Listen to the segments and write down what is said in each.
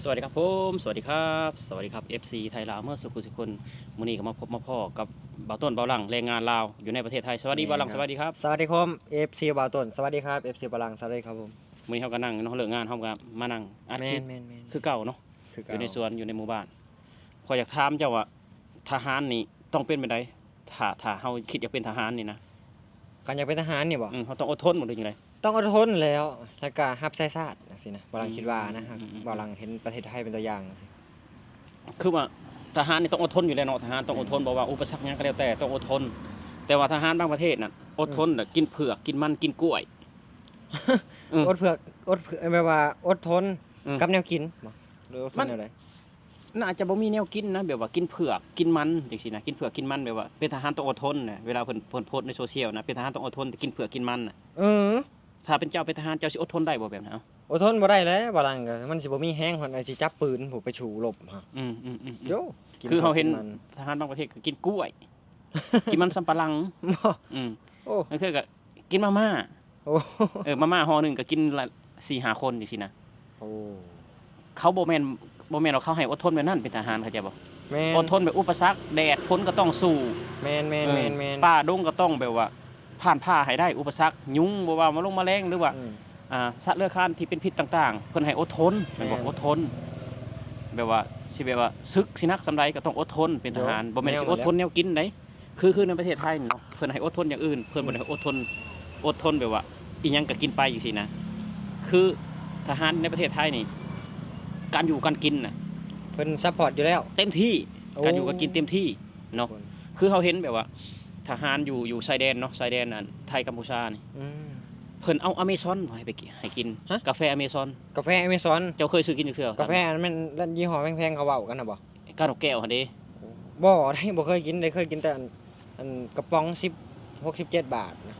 วัสดีครับผมสวัสดีครับสวัสดีครับ FC ไทยลาวเมื่อสุขุสุคนมื้อนี้ก็มาพบมาพ่อกับบ่าวต้นบ่าวหลังแรงงานลาวอยู่ในประเทศไทยสวัสดีบ่าวหลังสวัสดีครับสวัสดีครับ FC บ่าวต้นสวัสดีครับ FC บาลังสวัสดีครับผมมื้อนี้เฮาก็นั่งเนาะเลิกงานเฮาก็มานั่งอัดคลิปคือเก่าเนาะอยู่ในสวนอยู่ในหมู่บ้านขอยอยากถามเจ้าว่าทหารนี่ต้องเป็นไปได้ถ้าเฮาคิดอยากเป็นทหารนี่นะการอยากเป็นทหารนี่บ่เฮาต้องอดทนบ่หรือจังไดต้องอดทนแล้วก็รับใช้ชาติจังซี่นะบาลังคิดว่านะครับบาลังเห็นประเทศไทยเป็นตัวอย่างจังซี่คือว่าทหารนี่ต้องอดทนอยู่แล้วเนาะทหารต้องอดทนบ่ว่าอุปสรรคหยังก็แล้วแต่ต้องอดทนแต่ว่าทหารบางประเทศน่ะอดทนน่ะกินเผือกกินมันกินกล้วย อดเผือกแบบว่าอดทนกับแนวกินบ่หรืออดทนอะไรน่าจะบ่มีแนวกินนะแบบว่ากินเผือกกินมันจังซี่นะกินเผือกกินมันแบบว่าเป็นทหารต้องอดทนนะเวลาเพิ่นโพสต์ในโซเชียลนะเป็นทหารต้องอดทนกินเผือกกินมันน่ะถ้าเป็นเจ้าเป็นทหารเจ้าสิอดทนได้บ่แบบนั้นเอ้าอดทนบ่ได้แล้วบาลังก็มันสิบ่มีแฮงหั่นสิจับปืนผู้ไปชูรบฮะโยคือเฮาเห็นทหารบางประเทศก็กินกล้วย กินมันสำปะหลังโอ้นั่นคือก็กินมาม่ามาม่าห่อนึงก็กินละ 4-5 คนจังซี่นะโอ้เขาบ่แม่นว่าเขาให้อดทนแบบนั้นเป็นทหารเข้าใจบ่แม่นอดทนแบบอุปสรรคแดดฝนก็ต้องสู้แม่นป่าดงก็ต้องแบบว่าผ่านผ้าให้ได้อุปสรรคยุงบ่ว่ามาแมลงหรือว่าสัตว์เลื้อยคลานที่เป็นพิษต่างๆเพิ่นให้อดทนแม่นบ่อดทนแบบว่าสิแบบว่าศึกสินักสำใดก็ต้องอดทนเป็นทหารบ่แม่นสิอดทนแนวกินไดคือในประเทศไทยเนาะเพิ่นให้อดทนอย่างอื่นเพิ่นบ่ได้ให้อดทนแบบว่าอีหยังก็กินไปจังซี่นะคือทหารในประเทศไทยนี่การอยู่การกินน่ะเพิ่นซัพพอร์ตอยู่แล้วเต็มที่การอยู่การกินเต็มที่เนาะคือเฮาเห็นแบบว่าทหารอยู่ชายแดนเนาะชายแดนนั่นไทยกัมพูชานี่เพิ่นเอาอเมซอนให้กินกาแฟอเมซอนเจ้าเคยซื้อกินจักเทื่อกาแฟมันยี่ห้อแพงๆเขาเว้ากันน่ะบ่กาดอกแก้วหั่นเด้บ่ได้บ่เคยกินได้เคยกินแต่อันกระป๋อง67 บาทนะ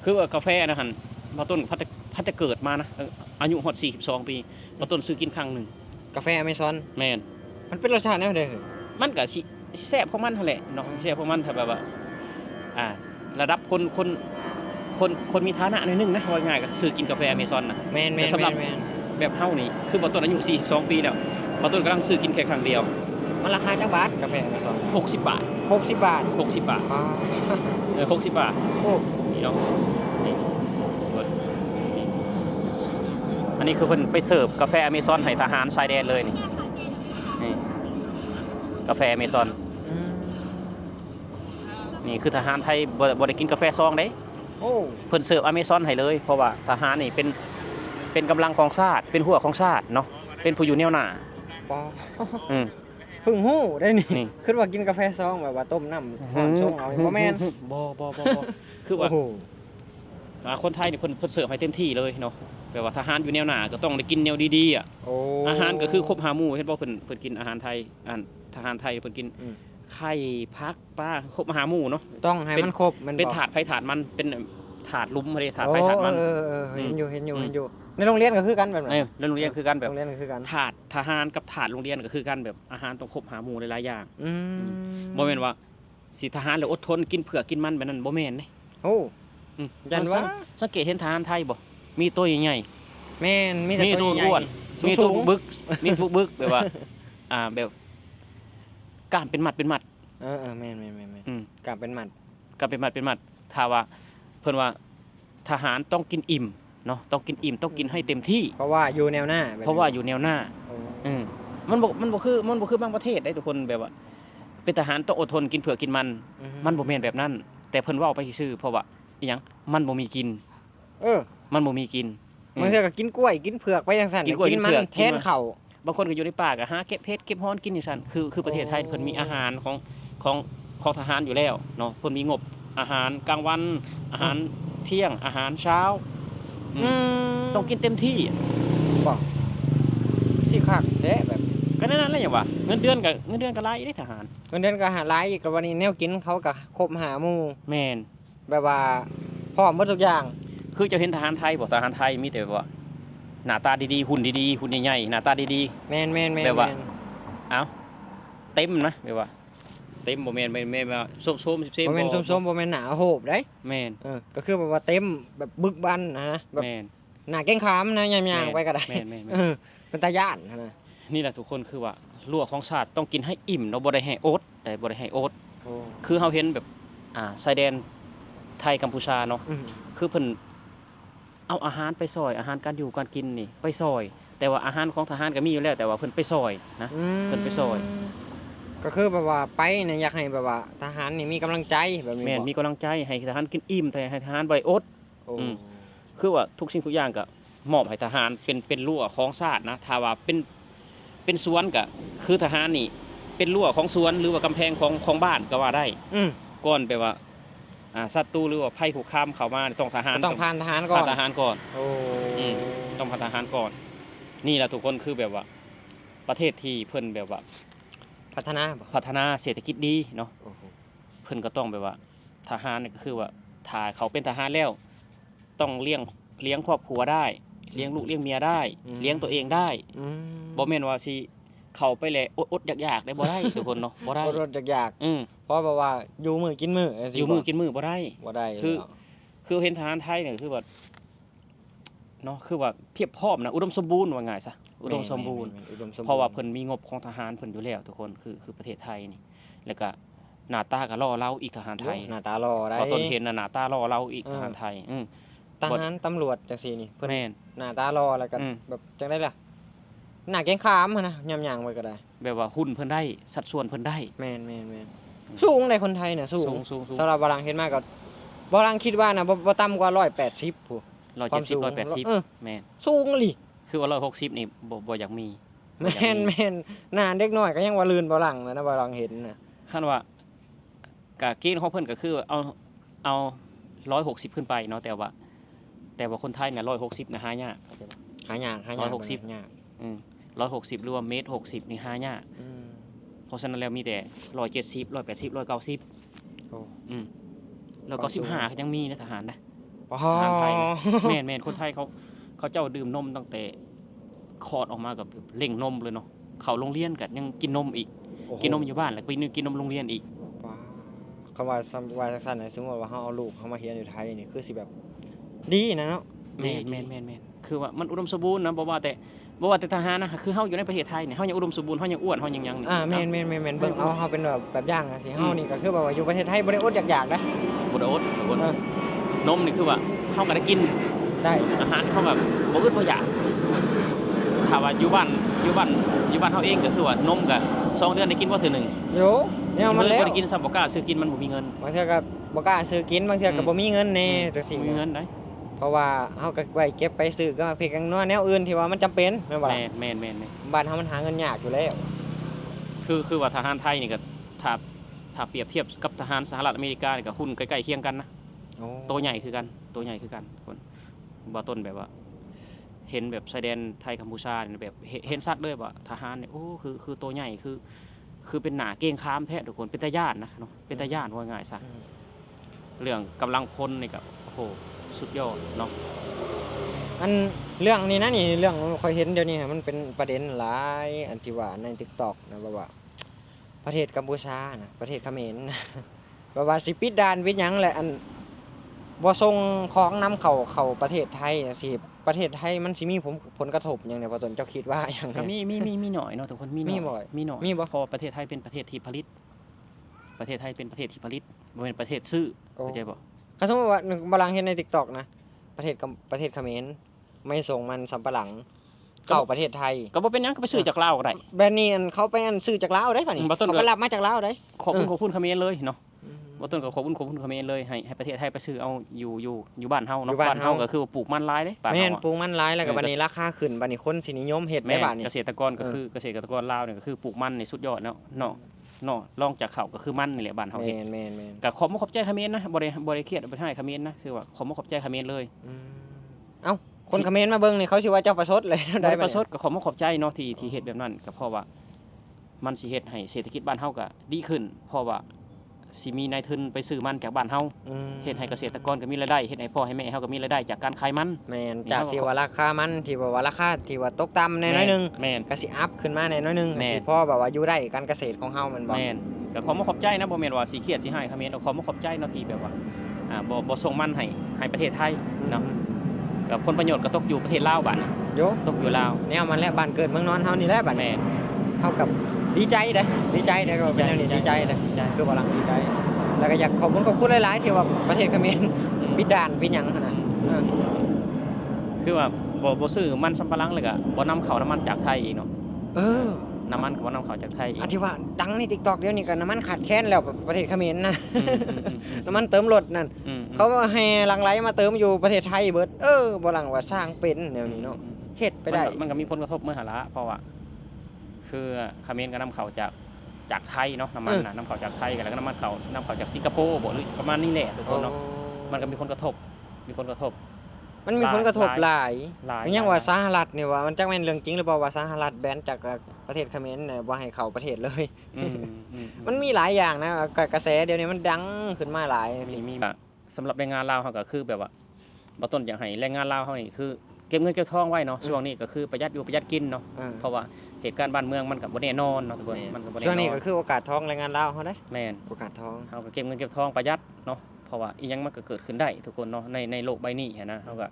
คือว่ากาแฟนะหั่นบ่ต้นพัดจะเกิดมานะอายุฮอด42 ปีบ่ต้นซื้อกินครั้งนึงกาแฟอเมซอนแม่นมันเป็นรสชาติแนวใดมันก็สิแซ่บของมันหั่นแหละเนาะแซ่บของมันถ้าแบบว่าระดับคนมีฐานะหน่อยนึงนะว่าง่ายก็ซื้อกินกาแฟอเมซอนน่ะแม่นสำหรับแบบเฮานี่คือบ่ต้นอายุ42 ปีแล้วบ่ต้นกำลังซื้อกินแค่ครั้งเดียวมันราคาจักบาทกาแฟอเมซอน60 บาท60 บาท60 บาทอ๋อ60 บาทโอ้นี่เนาะนี่อันนี้คือเพิ่นไปเสิร์ฟกาแฟอเมซอนให้ทหารชายแดนเลยนี่กาแฟอเมซอนนี่คือทหารไทยบ่ได้กินกาแฟซองเด้เพิ่นเสิร์ฟอเมซอนให้เลยเพราะว่าทหารนี่เป็นกำลังของชาติเป็นหัวของชาติเนาะเป็นผู้อยู่แนวหน้าปอเพิ่งฮู้ได้นี่คิดว่ากินกาแฟซองแบบว่าต้มน้ำร้อนชงเอาบ่แม่นบ่คือว่าคนไทยนี่เพิ่นเสิร์ฟให้เต็มที่เลยเนาะแบบว่าทหารอยู่แนวหน้าก็ต้องได้กินแนวดีๆอาหารก็คือครบ5 หมู่เห็นบ่เพิ่นกินอาหารไทยทหารไทยเพิ่นกินไข่ผักปลาครบ5 หมู่เนาะต้องให้มันครบมันเป็นถาดไผถาดมันเป็นถาดลุมบ่ได้ถาดไผถาดมันเห็นอยู่ในโรงเรียนก็คือกันแบบนั้นในโรงเรียนคือกันแบบโรงเรียนก็คือกันถาดทหารกับถาดโรงเรียนก็คือกันแบบอาหารต้องครบ5 หมู่หลายๆอย่างบ่แม่นว่าสิทหารแล้วอดทนกินเผือกกินมันแบบนั้นบ่แม่นเด้โอ้ยันว่าสังเกตเห็นทหารไทยบ่มีตัวใหญ่ๆแม่นมีแต่ตัวอ้วนมีตัวบึกมีตัวบึกแบบว่าแบบกล้ามเป็นมัดแม่นกล้ามเป็นมัดถ้าว่าเพิ่นว่าทหารต้องกินอิ่มเนาะต้องกินอิ่มต้องกินให้เต็มที่เพราะว่าอยู่แนวหน้ามันบ่คือบางประเทศได้ทุกคนแบบว่าเป็นทหารต้องอดทนกินเผือกกินมันบ่แม่นแบบนั้นแต่เพิ่นเว้าไปซื่อเพราะว่าอีหยังมันบ่มีกินมันบ่มีกินมันก็กินกล้วยกินเผือกไปจังซั่นกินมันแทนข้าวบางคนก็อยู่ในป่าก็หาเก็บเห็ดเก็บฮ้อนกินจังซั่นคือประเทศไทยเพิ่นมีอาหารของทหารอยู่แล้วเนาะเพิ่นมีงบอาหารกลางวันอาหารเที่ยงอาหารเช้าต้องกินเต็มที่บ่สิคักแท้แบบก็นั่นแหละหยังว่าเงินเดือนก็หลายเด้ทหารเงินเดือนก็หลายอีกก็วันนี้แนวกินเขาก็ครบ5 หมู่แม่นแบบว่าพร้อมหมดทุกอย่างคือจะเห็นทหารไทยบ่ทหารไทยมีแต่แบบว่าหน้าตาดีๆหุ่นดีๆหุ่นใหญ่ๆหน้าตาดีๆแม่นแบบว่าเอ้าเต็มนะแบบว่าเต็มบ่แม่นว่าส้มๆบ่แม่นส้มๆบ่แม่นหน้าโหบได้แม่นก็คือแบบว่าเต็มแบบบึกบันนะแบบแม่นหน้าแข้งขามนะย่างๆไปก็ได้แม่นเป็นตาย้านนะ นี่แหละทุกคนคือว่ารั้วของชาติต้องกินให้อิ่มเนาะบ่ได้ให้อดได้บ่ได้ให้อด โอ้ คือเฮาเห็นแบบชายแดนไทยกัมพูชาเนาะ อืม คือเพิ่นเอาอาหารไปซอยอาหารการอยู่การกินนี่ไปซอย แต่ว่าอาหารของทหารก็มีอยู่แล้วแต่ว่าเพิ่นไปซอยนะ เพิ่นไปซอย ก็คือแบบว่าไปเนี่ยอยากให้แบบว่าทหารนี่มีกำลังใจแบบนี้ แม่น บ่ มีกำลังใจให้ทหารกินอิ่มแต่ให้ทหารบ่ได้อด โอ้ อืม คือว่าทุกสิ่งทุกอย่างก็มอบให้ทหารเป็นรั้วของชาตินะถ้าว่าเป็นสวนก็คือทหารนี่เป็นรั้วของสวนหรือว่ากำแพงของบ้านก็ว่าได้ อืม ก่อนไปว่าศัตรูหรือว่าภัยคุกคามเข้ามานี่ต้องทหาร ก็ต้องผ่านทหารก่อน ผ่านทหารก่อน โอ้ อืม ต้องผ่านทหารก่อน นี่แหละทุกคนคือแบบว่า ประเทศที่เพิ่นแบบว่า พัฒนาบ่ พัฒนาเศรษฐกิจดีเนาะ โอ้โห เพิ่นก็ต้องแบบว่าทหารนี่ก็คือว่าถ้าเขาเป็นทหารแล้ว ต้องเลี้ยงครอบครัวได้ เลี้ยงลูกเลี้ยงเมียได้ เลี้ยงตัวเองได้ อืม บ่แม่นว่าสิเข้าไปแล้วอดๆอยากๆได้บ่ได้ ทุกคนเนาะบ่ได้ รถอยาก อืม ๆเพราะแบบว่าอยู่มือกินมือจังซี่ อยู่มือกินมือบ่ได้ บ่ได้ คือ แล้ว คือเห็นทหารไทยเนี่ยคือว่าเนาะคือว่าเพียบพร้อมนะอุดมสมบูรณ์ว่าง่ายซะอุดมสมบูรณ์ แๆอุดมสมบูรณ์ เพราะว่าเพิ่นมีงบของทหารเพิ่นอยู่แล้วทุกคนคือประเทศไทยนี่แล้วก็หน้าตาก็ล่อเล่าอีกทหารไทย หน้าตาหล่อได้ พอต้นเห็นน่ะหน้าตาล่อเล่าอีกทหารไทยทหารตำรวจจังซี่นี่เพิ่น แม่น หน้าตาหล่อแล้วก็ อืม แบบจังได๋ล่ะหน้าเกรงขามหันนะย่ำๆไว้ก็ได้ แบบว่าหุ่นเพิ่นได้สัดส่วนเพิ่นได้ แม่นๆสูงได้คนไทยน่ะสูง สูง สำหรับบาลังเห็นมาก็บาลังคิดว่านะบ่ต่ำกว่า180ผู้ ความสูง 170 เออ 180แม่น สูงอีหลี คือว่า160นี่บ่อยากมี แม่นหน้าเด็กน้อยก็ยังว่าลื่นบาลังนะบาลังเห็นน่ะ คันว่ากะเกณฑ์ของเพิ่นก็คือเอา160ขึ้นไปเนาะแต่ว่าคนไทยเนี่ย160นะหายากเข้าใจบ่ หายาก 160 ยาก 160หรือว่าเมตร60นี่หายาก อืม เพราะฉะนั้นแล้วมีแต่170 180 190 โอ้ แล้วก็15ก็ยังมีนะทหารนะ ปอ ทหารไทยนะ แม่นคนไทยเขาเจ้าดื่มนมตั้งแต่คลอดออกมากับเล่งนมเลยเนาะเข้าโรงเรียนก็ยังกินนมอีก โอ้โห กินนมอยู่บ้านแล้วไปกินนมโรงเรียนอีก ว้าวคำว่าจังซั่นน่ะสมมุติว่าเฮาเอาลูกเฮามาเรียนอยู่ไทยนี่คือสิแบบดีนะเนาะ แม่นคือว่ามันอุดมสมบูรณ์นะบ่ว่าแต่ทหารนะคือเฮาอยู่ในประเทศไทยเนี่ยเฮายังอุดมสมบูรณ์เฮายังอ้วนเฮายังหยังนี่ แม่นเบิ่งเอาเฮาเป็นแบบอย่างจังซี่เฮานี่ก็คือแบบว่าอยู่ประเทศไทยบ่ได้อดอยากๆนะ บ่ได้อดทุกคน เออน มนี่คือว่าเฮาก็ได้กิน ได้ อาหารเฮาก็บ่อึดบ่อยากถ้าว่าอยู่บ้านเฮาเองก็คือว่านมก็2เดือนได้กินบ่เทื่อหนึง โยแนวมันแล้ว บ่ได้กินซ้ำบ่กล้าซื้อกินมันบ่มีเงิน บางเทื่อก็บ่กล้าซื้อกินบางเทื่อก็บ่มีเงินแน่จังซี่ บ่มีเงินได้ เพราะว่าเฮาก็ไว้เก็บไปซื้อก็เพียงนัวแนวอื่นที่ว่ามันจำเป็นแม่นบ่ล่ะ แม่น บ้านเฮามันหาเงินยากอยู่แล้ว คือว่าทหารไทยนี่ก็ถ้าเปรียบเทียบกับทหารสหรัฐอเมริกานี่ก็หุ้นใกล้ๆเคียงกันนะ โอ้ ตัวใหญ่คือกันคนบ่ต้นแบบว่า เห็นแบบชายแดนไทยกัมพูชาเนี่ยแบบเห็นชัดเลยว่าทหารเนี่ยโอ้คือตัวใหญ่คือเป็นหนาเกรงขามแท้ทุกคนเป็นตาย่านนะเนาะเป็นตาย่านว่าง่ายซะเรื่องกำลังพลนี่ก็โอ้โหสุดยอดเนาะ อันเรื่องนี้นะนี่เรื่องค่อยเห็นเดี๋ยวนี้มันเป็นประเด็นหลายอันที่ว่าใน TikTok นะว่าประเทศกัมพูชานะประเทศเขมรนะ ว่าสิปิดด่านปิดหยังแหละอันบ่ส่งของนำเข้าประเทศไทยจังซี่ประเทศไทยมันสิมีผลกระทบหยังเนี่ยบ่ต้นเจ้าคิดว่าหยัง ก็มีหน่อยเนาะทุกคนมีหน่ มี อย บ่อย มีหน่อย มีบ่ เพราะว่าประเทศไทยเป็นประเทศที่ผลิต ประเทศไทยเป็นประเทศที่ผลิตบ่เป็นประเทศซื้อเข้าใจบ่ ถ้าสมมุติว่าบาลังเห็นใน TikTok นะประเทศเขมรไม่ส่งมันสำปะหลังเข้าประเทศไทย ก็บ่เป็นหยังก็ไปซื้อจากลาวก็ได้ แบรนด์นี้อันเขาไปอันซื้อจากลาวได้ป่ะนี่ บ่ต้น เขาไปรับมาจากลาวได้ ขอบคุณเขมรเลยเนาะ บ่ต้นก็ขอบคุณเขมรเลยให้ประเทศไทยไปซื้อเอาอยู่บ้านเฮาเนาะบ้านเฮาก็คือว่าปลูกมันหลายเด้บ้าน แม่น เฮา ปลูกมันหลายแล้วก็บัดนี้ราคาขึ้นบัดนี้คนสินิยมเฮ็ด แม่ ได้บัดนี้ เกษตรกรก็คือเกษตรกรลาวเนี่ยก็คือปลูกมันนี่สุดยอดเนาะรองจากข้าวก็คือมันนี่แหละบ้านเฮาเฮ็ด แม่น ก็ขอบใจเขมรนะบ่ได้เครียดบ่ได้ให้เขมรนะคือว่าขอบใจเขมรเลย เอ้าคนเขมรมาเบิ่งนี่เขาสิว่าเจ้าประชดเลย ได้ ได้ ประชดก็ขอบใจเนาะที่เฮ็ดแบบนั้นก็เพราะว่ามันสิเฮ็ดให้เศรษฐกิจบ้านเฮาก็ดีขึ้นเพราะว่าสิมีนายทุนไปซื้อมันจากบ้านเฮาเฮ็ดให้เกษตรกรก็มีรายได้เฮ็ดให้พ่อให้แม่เฮาก็มีรายได้จากการขายมัน แม่นจากที่ว่าราคามันที่ว่าราคาที่ว่าตกต่ำในน้อยหนึง แม่น ก็สิอัพขึ้นมาในน้อยหนึง แม่น สิพอแบบว่าอยู่ได้การเกษตรของเฮามันบ่ แม่นก็ขอบใจนะบ่แม่นว่าสิเครียดสิให้เขมรขอบใจเนาะที่แบบว่าบ่ส่งมันให้ประเทศไทยเนาะ ก็ผลประโยชน์ก็ตกอยู่ประเทศลาวบัดนี้ โย ตกอยู่ลาว แนวมันแหละบ้านเกิดเมืองนอนเฮานี่แหละบัดนี้ แม่น เฮากับดีใจเด้ดีใจเด้ก็เป็นแนวนี้ดีใจเด้ ดีใจ คือบ่ลังดีใจ แล้วก็อยากขอบคุณหลายๆที่ว่าประเทศเขมรปิดด่านปิดหยังหั่นน่ะเออ คือว่าบ่ซื้อมันสำปะหลังเลยก็บ่นำเข้าน้ำมันจากไทยอีกเนาะ เออ น้ำมันก็บ่นำเข้าจากไทยอีก อันที่ว่าดังใน TikTok เดี๋ยวนี้ก็น้ำมันขาดแคลนแล้วประเทศเขมรนะ อืม น้ำมันเติมรถนั่น อืม เขาแห่หลั่งไหลมาเติมอยู่ประเทศไทยเบิดบ่หลังว่าสร้างเป็นแนวนี้เนาะเฮ็ดไปได้ มันก็มีผลกระทบเมื่อหาละเพราะว่าคือเขมรก็นำเข้าจากไทยเนาะน้ำมันน่ะนำเข้าจากไทยกันแล้วก็นำเข้าจากสิงคโปร์บ่หรือประมาณนี้แหละทุกคนเนาะมันก็มีผลกระทบมันมีผลกระทบหลาย หลาย ยังว่าสหรัฐนี่ว่ามันจักแม่นเรื่องจริงหรือเปล่าว่าสหรัฐแบนจากประเทศเขมรเนี่ยบ่ให้เข้าประเทศเลย อืม มันมีหลายอย่างนะกระแสเดี๋ยวนี้มันดังขึ้นมาหลายสิ มีแบบสำหรับแรงงานลาวเขาก็คือแบบว่าบ่ต้นอยากให้แรงงานลาวเขานี่คือเก็บเงินเก็บทองไว้เนาะช่วงนี้ก็คือประหยัดอยู่ประหยัดกินเนาะเพราะว่าเหตุการณ์บ้านเมืองมันก็บ่แน่นอนเนาะทุกคนมันก็บ่แน่นอน ช่วงนี้ก็คือโอกาสทองแรงงานลาวเฮาเด้ แม่น โอกาสทอง เฮาก็เก็บเงินเก็บทองประหยัดเนาะเพราะว่าอีหยังมันก็เกิดขึ้นได้ทุกคนเนาะในโลกใบนี้หันนะเฮาก็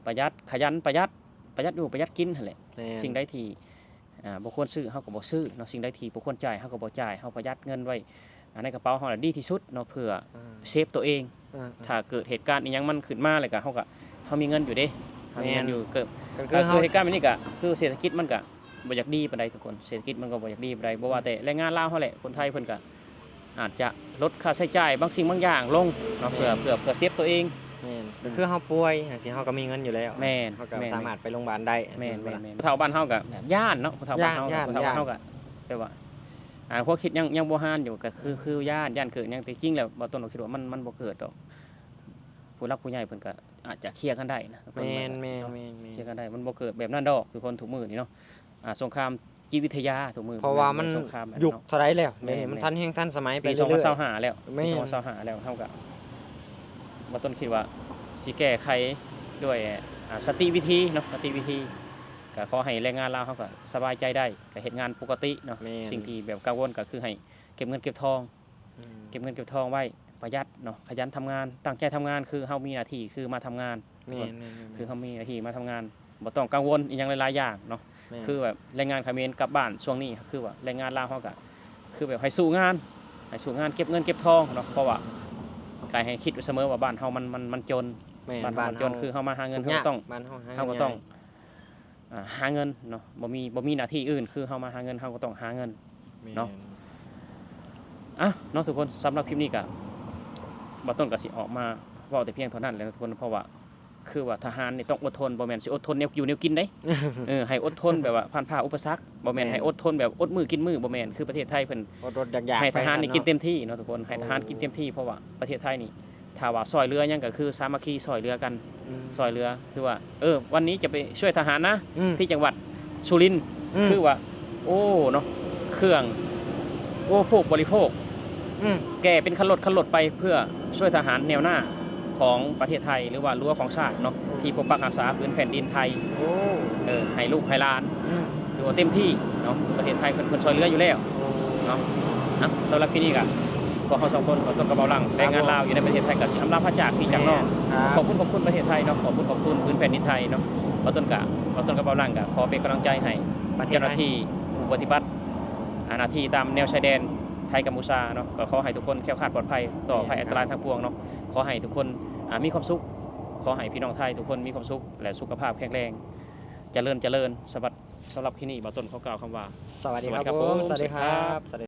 ประหยัดขยันประหยัดอยู่ประหยัดกินหั่นแหละ แม่น สิ่งใดที่บ่ควรซื้อเฮาก็บ่ซื้อเนาะสิ่งใดที่บ่ควรจ่ายเฮาก็บ่จ่ายเฮาประหยัดเงินไว้ในกระเป๋าเฮาน่ะดีที่สุดเนาะเพื่อเซฟตัวเอง ถ้าเกิดเหตุการณ์อีหยังมันขึ้นมาเลยก็เฮามีเงินอยู่เด้เฮามีเงินอยู่เกิด ก็ คื คือ อเหตุการณ์แบบนี้ก็คือเศรษฐกิจมันก็บ่อยากดีปานใดทุกคนเศรษฐกิจมันก็บ่อยากดีปานใดบ่ว่าแต่แรงงานลาวเฮาแหละคนไทยเพิ่นก็อาจจะลดค่าใช้จ่ายบางสิ่งบางอย่างลงเนาะเพื่อเซฟตัวเอง แม่นก็คือเฮาป่วยจังซี่เฮาก็มีเงินอยู่แล้ว แม่น เฮาก็ แม่น สามารถไปโรงพยาบาลได้ แม่น จังซี่ ผู้เฒ่าบ้านเฮาก็ย่านเนาะผู้เฒ่าบ้านเฮา ย่าน ผู้เฒ่าบ้านเฮาก็แปลว่าพวกคิดยังบ่ฮานอยู่ก็คือย่านเกิดยังแต่จริงแล้วบ่ต้นก็คิดว่ามันบ่เกิดดอกผู้รักผู้ใหญ่เพิ่นก็อาจจะเคลียร์กันได้นะ แม่น เคลียร์กันได้มันบ่เกิดแบบนั้นดอกทุกคนทุกมื้อนี่เนาะสงครามจิตวิทยาทุกมื้อ เพราะว่ามัน สงครามแบบ ยุค เนาะ เท่าไรแล้ว แม่ เดี๋ยวน นี้มัน แม่น ทันแห่งทันสมัยไป ปี เรื่อยๆ 2025แล้ว แม่น ปี2025แล้วเฮาก็บ่ต้นคิดว่าสิแก้ไขด้วยสติวิธีเนาะสติวิธีก็ขอให้แรงงานลาวเฮาก็สบายใจได้ก็เฮ็ดงานปกติเนาะ แม่น สิ่งที่แบบกังวลก็คือให้เก็บเงินเก็บทอง เก็บเงินเก็บทองไว้ประหยัดเนาะขยันทำงานตั้งใจทำงานคือเฮามีหน้าที่คือมาทำงาน แม่น คือเฮามีหน้าที่มาทำงานบ่ต้องกังวลอีหยังหลายๆอย่างเนาะคือแบบแรงงานเขมรกลับบ้านช่วงนี้คือว่าแรงงานลาวเฮาก็คือแบบให้สู้งานเก็บเงินเก็บทองเนาะเพราะว่าก็ให้คิดไว้เสมอว่าบ้านเฮามันจน แม่น บ้านเฮามันจนคือเฮามาหาเงินเฮาก็ต้อง บ้านเฮา เฮาก็ต้องหาเงินเนาะบ่มีหน้าที่อื่นคือเฮามาหาเงินเฮาก็ต้องหาเงิน เนาะ เนาะทุกคนสำหรับคลิปนี้ก็บ่ต้นก็สิออกมาเว้าแต่เพียงเท่านั้นแหละทุกคนเพราะว่าคือว่าทหารนี่ต้องอดทนบ่แม่นสิอดทนแนวอยู่แนวกินเด้ ให้อดทนแบบว่าผ่านผ่าอุปสรรคบ่แม่นให้อดทนแบบอดมือกินมือบ่แม่นคือประเทศไทยเพิ่น รถอยากๆ ให้ทหารนี่กิน เต็ม เต็มที่เนาะทุกคนให้ทหารกินเต็มที่เพราะว่าประเทศไทยนี่ถ้าว่าซอยเรือหยังก็คือสามัคคีซอยเรือกันซอยเรือคือว่าวันนี้จะไปช่วยทหารนะที่จังหวัดสุรินทร์คือว่าโอ้เนาะเครื่องพวกบริโภคแกเป็นคันรถไปเพื่อช่วยทหารแนวหน้าของประเทศไทยหรือว่ารั้วของชาติเนาะที่ปกปักรักษาพื้นแผ่นดินไทยให้ลูกให้หลานถือว่าเต็มที่เนาะประเทศไทยเพิ่นช่วยเหลืออยู่แล้วเนาะสำหรับที่นี่ก็พวกเขาสองคนขอต้นกระเป๋าหลังแรงงานลาวอยู่ในประเทศไทยก็สิอำลาพระจากพี่จากน้องขอบคุณประเทศไทยเนาะขอบคุณพื้นแผ่นดินไทยเนาะขอต้นกระเป๋าหลังก็ขอเป็นกำลังใจให้เจ้าหน้าที่ผู้ปฏิบัติหน้าที่ตามแนวชายแดนไทยกัมพูชาเนาะก็ขอให้ทุกคนแคล้วคลาดปลอดภัยต่อภัยอันตรายทั้งปวงเนาะขอให้ทุกคนมีความสุขขอให้พี่น้องไทยทุกคนมีความสุขและสุขภาพแข็งแรงเจริญสำหรับที่นี่บ่ต้นเขากล่าวคำว่า สวัสดีครับผมสวัสดีครับ